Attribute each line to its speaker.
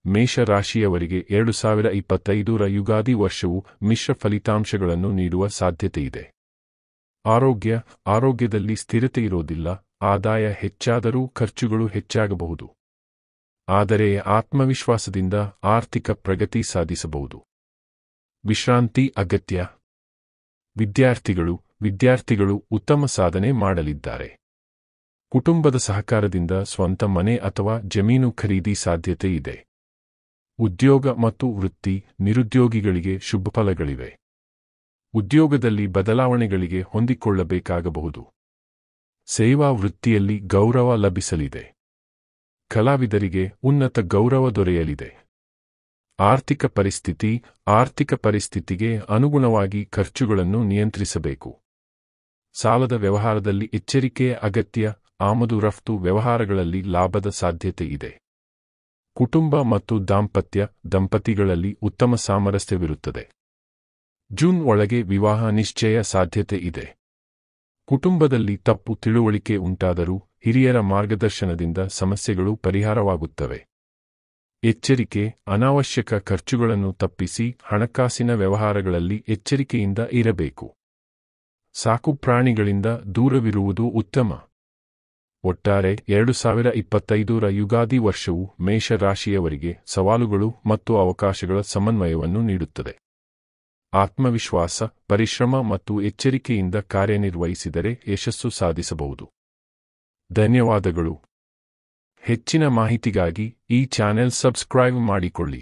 Speaker 1: ಮೇಷರಾಶಿಯವರಿಗೆ 2025ರ ಯುಗಾದಿ ವರ್ಷವು ಮಿಶ್ರ ಫಲಿತಾಂಶಗಳನ್ನು ನೀಡುವ ಸಾಧ್ಯತೆಯಿದೆ. ಆರೋಗ್ಯದಲ್ಲಿ ಸ್ಥಿರತೆ ಇರೋದಿಲ್ಲ. ಆದಾಯ ಹೆಚ್ಚಾದರೂ ಖರ್ಚುಗಳು ಹೆಚ್ಚಾಗಬಹುದು. ಆದರೆ ಆತ್ಮವಿಶ್ವಾಸದಿಂದ ಆರ್ಥಿಕ ಪ್ರಗತಿ ಸಾಧಿಸಬಹುದು. ವಿಶ್ರಾಂತಿ ಅಗತ್ಯ. ವಿದ್ಯಾರ್ಥಿಗಳು ಉತ್ತಮ ಸಾಧನೆ ಮಾಡಲಿದ್ದಾರೆ. ಕುಟುಂಬದ ಸಹಕಾರದಿಂದ ಸ್ವಂತ ಮನೆ ಅಥವಾ ಜಮೀನು ಖರೀದಿ ಸಾಧ್ಯತೆ ಇದೆ. ಉದ್ಯೋಗ ಮತ್ತು ವೃತ್ತಿ, ನಿರುದ್ಯೋಗಿಗಳಿಗೆ ಶುಭಫಲಗಳಿವೆ. ಉದ್ಯೋಗದಲ್ಲಿ ಬದಲಾವಣೆಗಳಿಗೆ ಹೊಂದಿಕೊಳ್ಳಬೇಕಾಗಬಹುದು. ಸೇವಾ ವೃತ್ತಿಯಲ್ಲಿ ಗೌರವ ಲಭಿಸಲಿದೆ. ಕಲಾವಿದರಿಗೆ ಉನ್ನತ ಗೌರವ ದೊರೆಯಲಿದೆ. ಆರ್ಥಿಕ ಪರಿಸ್ಥಿತಿಗೆ ಅನುಗುಣವಾಗಿ ಖರ್ಚುಗಳನ್ನು ನಿಯಂತ್ರಿಸಬೇಕು. ಸಾಲದ ವ್ಯವಹಾರದಲ್ಲಿ ಎಚ್ಚರಿಕೆಯ ಅಗತ್ಯ. ಆಮದು ರಫ್ತು ವ್ಯವಹಾರಗಳಲ್ಲಿ ಲಾಭದ ಸಾಧ್ಯತೆ ಇದೆ. ಕುಟುಂಬ ಮತ್ತು ದಂಪತಿಗಳಲ್ಲಿ ಉತ್ತಮ ಸಾಮರಸ್ಯವಿರುತ್ತದೆ. ಜೂನ್ ಒಳಗೆ ವಿವಾಹ ನಿಶ್ಚಯ ಸಾಧ್ಯತೆ ಇದೆ. ಕುಟುಂಬದಲ್ಲಿ ತಪ್ಪು ತಿಳುವಳಿಕೆ ಉಂಟಾದರೂ ಹಿರಿಯರ ಮಾರ್ಗದರ್ಶನದಿಂದ ಸಮಸ್ಯೆಗಳು ಪರಿಹಾರವಾಗುತ್ತವೆ. ಎಚ್ಚರಿಕೆ: ಅನಾವಶ್ಯಕ ಖರ್ಚುಗಳನ್ನು ತಪ್ಪಿಸಿ ಹಣಕಾಸಿನ ವ್ಯವಹಾರಗಳಲ್ಲಿ ಎಚ್ಚರಿಕೆಯಿಂದ ಇರಬೇಕು. ಸಾಕುಪ್ರಾಣಿಗಳಿಂದ ದೂರವಿರುವುದು ಉತ್ತಮ. ಒಟ್ಟಾರೆ 2025ರ ಯುಗಾದಿ ವರ್ಷವು ಮೇಷರಾಶಿಯವರಿಗೆ ಸವಾಲುಗಳು ಮತ್ತು ಅವಕಾಶಗಳ ಸಮನ್ವಯವನ್ನು ನೀಡುತ್ತದೆ. ಆತ್ಮವಿಶ್ವಾಸ, ಪರಿಶ್ರಮ ಮತ್ತು ಎಚ್ಚರಿಕೆಯಿಂದ ಕಾರ್ಯನಿರ್ವಹಿಸಿದರೆ ಯಶಸ್ಸು ಸಾಧಿಸಬಹುದು. ಧನ್ಯವಾದಗಳು. ಹೆಚ್ಚಿನ ಮಾಹಿತಿಗಾಗಿ ಈ ಚಾನೆಲ್ ಸಬ್ಸ್ಕ್ರೈಬ್ ಮಾಡಿಕೊಳ್ಳಿ.